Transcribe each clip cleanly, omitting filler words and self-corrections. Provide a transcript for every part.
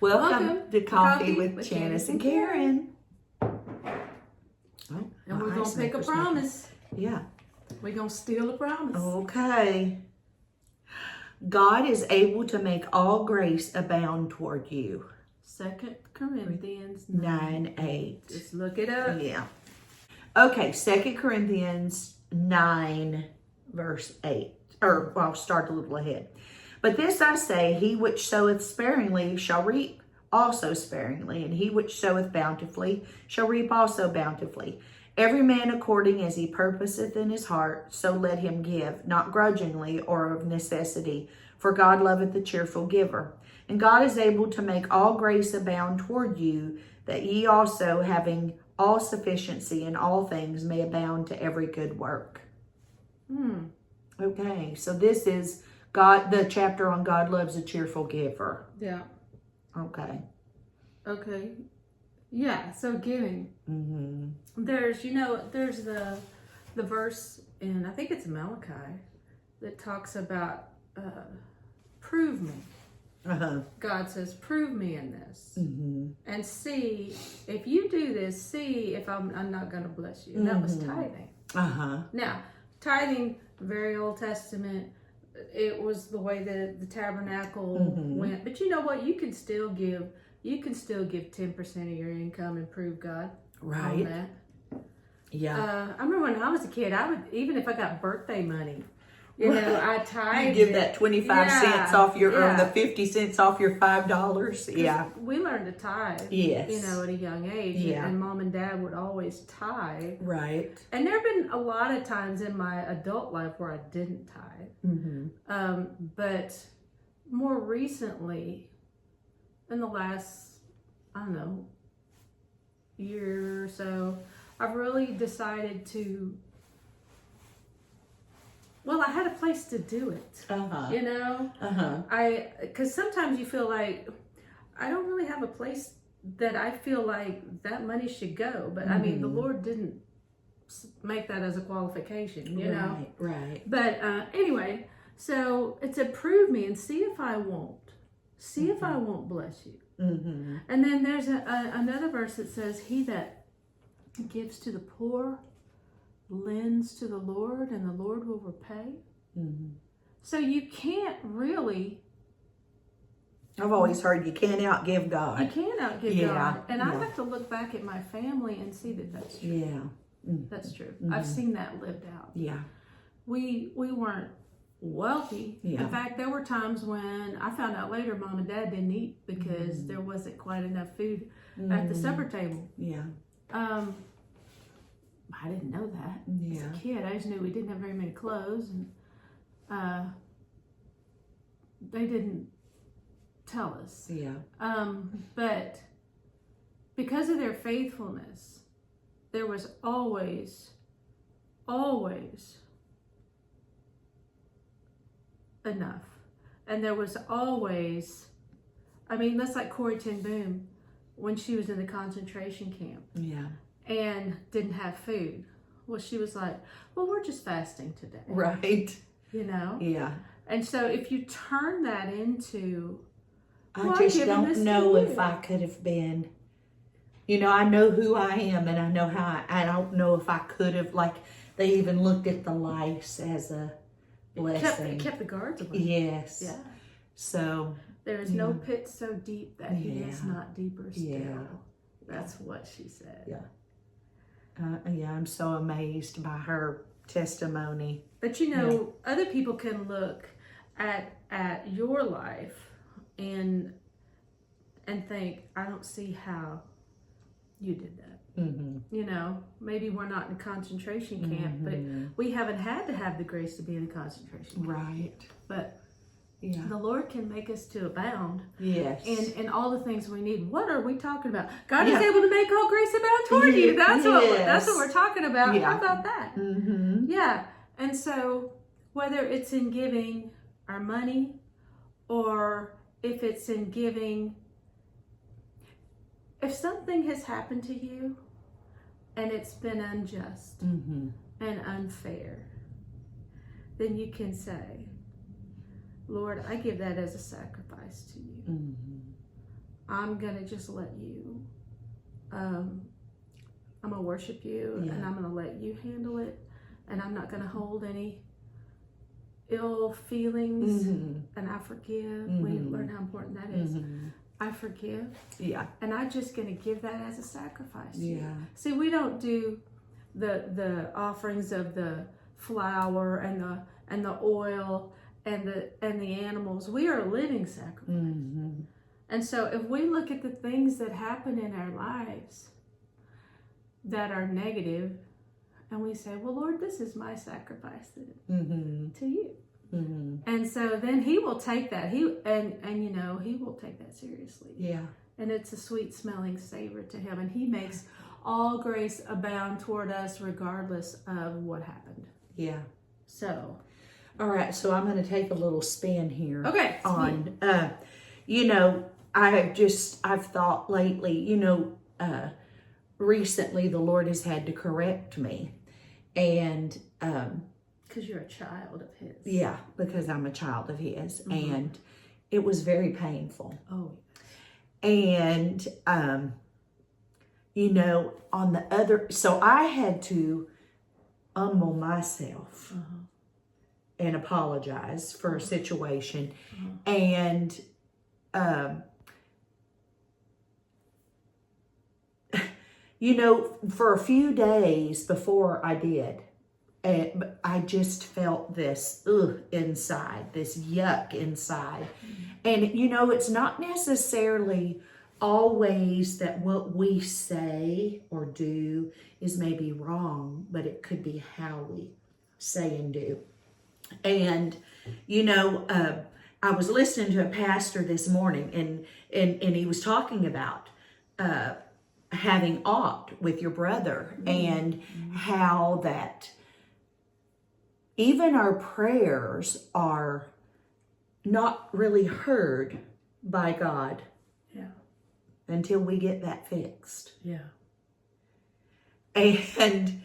Welcome to Coffee with Janis and Karen. Oh, and we're going to pick a promise. Yeah. We're going to steal a promise. Okay. God is able to make all grace abound toward you. 2 Corinthians 9:8. Just look it up. Yeah. Okay, 2 Corinthians 9, verse 8. Or, well, I'll start a little ahead. But this I say, he which soweth sparingly shall reap also sparingly, and he which soweth bountifully shall reap also bountifully. Every man according as he purposeth in his heart, so let him give, not grudgingly or of necessity, for God loveth the cheerful giver. And God is able to make all grace abound toward you, that ye also, having all sufficiency in all things, may abound to every good work. Okay, so this is God, the chapter on God loves a cheerful giver. Yeah. Okay. Okay. Yeah, so giving. Mm-hmm. There's the verse in, I think it's Malachi, that talks about prove me. Uh-huh. God says, prove me in this. Mm-hmm. And see, if you do this, see if I'm not going to bless you. And that was tithing. Uh-huh. Now, tithing, very Old Testament, it was the way the tabernacle went. But you know what? You can still give 10% of your income and prove God. Right. On that. Yeah. I remember when I was a kid, I would, even if I got birthday money, I tithed. You give that 25 cents off your, or the 50 cents off your $5. Yeah. We learned to tithe. Yes. At a young age. Yeah. And Mom and Dad would always tithe. Right. And there have been a lot of times in my adult life where I didn't tithe. Mm-hmm. But more recently, in the last, I don't know, year or so, I've really decided to, well, I had a place to do it. Uh-huh. Because sometimes you feel like, I don't really have a place that I feel like that money should go. But I mean, the Lord didn't make that as a qualification, you know? Right. But anyway, so it's a prove me and see if I won't. See if I won't bless you. Mm-hmm. And then there's another verse that says, he that gives to the poor lends to the Lord, and the Lord will repay. Mm-hmm. So you can't really... I've always heard you can't outgive God. You can't outgive God. And I have to look back at my family and see that that's true. Yeah. Mm-hmm. That's true. I've seen that lived out. Yeah. We weren't wealthy. Yeah. In fact, there were times when I found out later Mom and Dad didn't eat because there wasn't quite enough food at the supper table. Yeah. I didn't know that as a kid. I just knew we didn't have very many clothes, and they didn't tell us. Yeah. But because of their faithfulness, there was always enough. And there was always, I mean, that's like Corrie ten Boom when she was in the concentration camp. Yeah. And didn't have food. Well, she was like, well, we're just fasting today. Right. Yeah. And so if you turn that into, I just don't know if I could have been, I know who I am, and I know how I don't know if I could have, like, they even looked at the lice as a blessing. Kept the guards away. Yes. Yeah. So. There is no pit so deep that he is not deeper still. Yeah. That's what she said. Yeah. I'm so amazed by her testimony. But other people can look at your life and think, I don't see how you did that. Mm-hmm. Maybe we're not in a concentration camp, but we haven't had to have the grace to be in a concentration camp. Right. But the Lord can make us to abound. Yes. In all the things we need. What are we talking about? God is able to make all grace abound toward you. That's what we're talking about. Yeah. How about that? Mm-hmm. Yeah. And so whether it's in giving our money or if it's in giving, if something has happened to you and it's been unjust and unfair, then you can say, Lord, I give that as a sacrifice to you. I'm going to just let you, I'm going to worship you, Yeah. and I'm going to let you handle it, and I'm not going to hold any ill feelings, and I forgive. We need to learn how important that is. I forgive. Yeah. And I'm just going to give that as a sacrifice. Yeah. See, we don't do the offerings of the flour and the oil and the animals. We are a living sacrifice. And so if we look at the things that happen in our lives that are negative, and we say, well, Lord, this is my sacrifice to you. And so then he will take that. He will take that seriously. Yeah. And it's a sweet smelling savor to him. And he makes all grace abound toward us regardless of what happened. Yeah. So. All right. So I'm going to take a little spin here. Okay. On, I've thought lately, recently the Lord has had to correct me. And, because you're a child of his. Yeah, because I'm a child of his. And it was very painful. Oh. And, on the other, so I had to humble myself and apologize for a situation. And, for a few days before I did, I just felt this inside, this yuck inside. And, it's not necessarily always that what we say or do is maybe wrong, but it could be how we say and do. And, I was listening to a pastor this morning, and he was talking about having aught with your brother, and how that even our prayers are not really heard by God until we get that fixed. Yeah. And,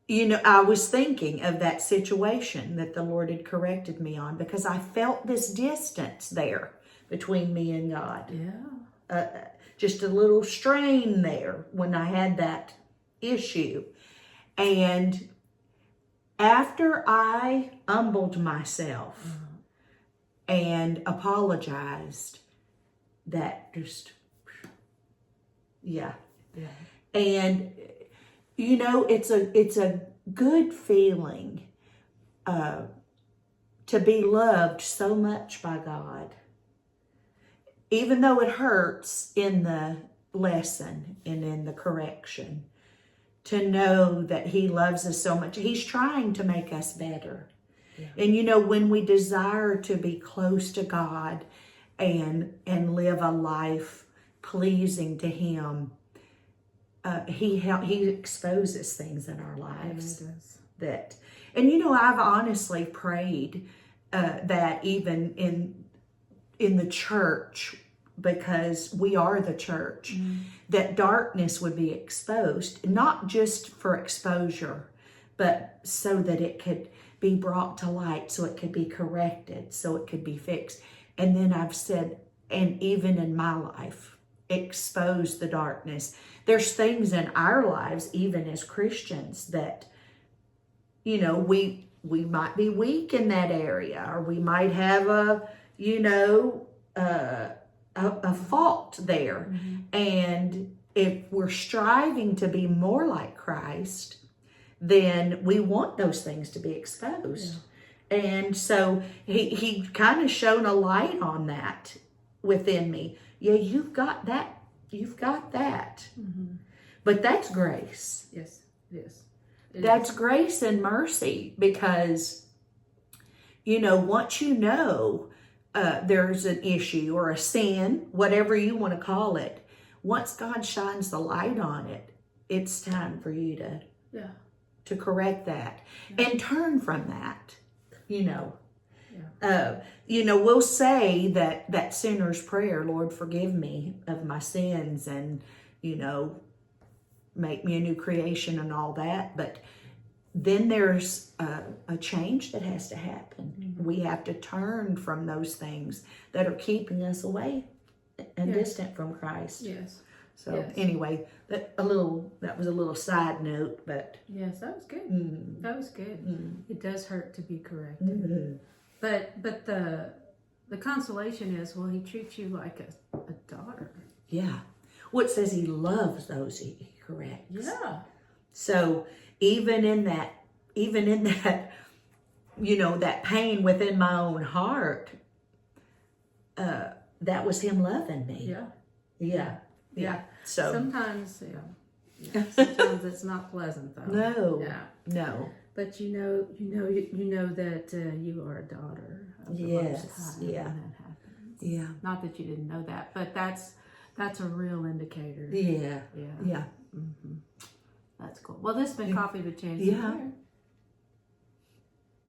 I was thinking of that situation that the Lord had corrected me on, because I felt this distance there between me and God. Yeah. Just a little strain there when I had that issue. And after I humbled myself and apologized, that just, yeah. And, it's a good feeling to be loved so much by God. Even though it hurts in the lesson and in the correction, to know that he loves us so much. He's trying to make us better. Yeah. And when we desire to be close to God and live a life pleasing to him, he exposes things in our lives. I've honestly prayed that even in the church, because we are the church, that darkness would be exposed, not just for exposure, but so that it could be brought to light, so it could be corrected, so it could be fixed. And then I've said, and even in my life, expose the darkness. There's things in our lives, even as Christians, that, we might be weak in that area, or we might have a fault there. And if we're striving to be more like Christ, then we want those things to be exposed. Yeah. And so he kind of shone a light on that within me. Yeah, you've got that. But that's grace. Yes, That's grace and mercy, because, once there's an issue or a sin, whatever you want to call it, once God shines the light on it, it's time for you to correct that and turn from that, we'll say that sinner's prayer, Lord, forgive me of my sins, and, make me a new creation and all that. But then there's a change that has to happen. We have to turn from those things that are keeping us away and Yeah. distant from Christ. Yes. So Yes. anyway, that was a little side note, but Yes, that was good. mm, That was good. mm, It does hurt to be corrected. mm, But the consolation is, well, he treats you like a daughter. yeah. Well, it says he loves those he corrects. Yeah. So even in that, that pain within my own heart, that was him loving me. Yeah. Yeah. Yeah. So Sometimes, sometimes it's not pleasant though. no, Yeah. no. But you know that you are a daughter of the Yes, Most High yeah. when that happens. Yeah. Not that you didn't know that, but that's a real indicator. Yeah. Yeah. Yeah. That's cool. Well, this has been Coffee with Janis and Yeah. Karen.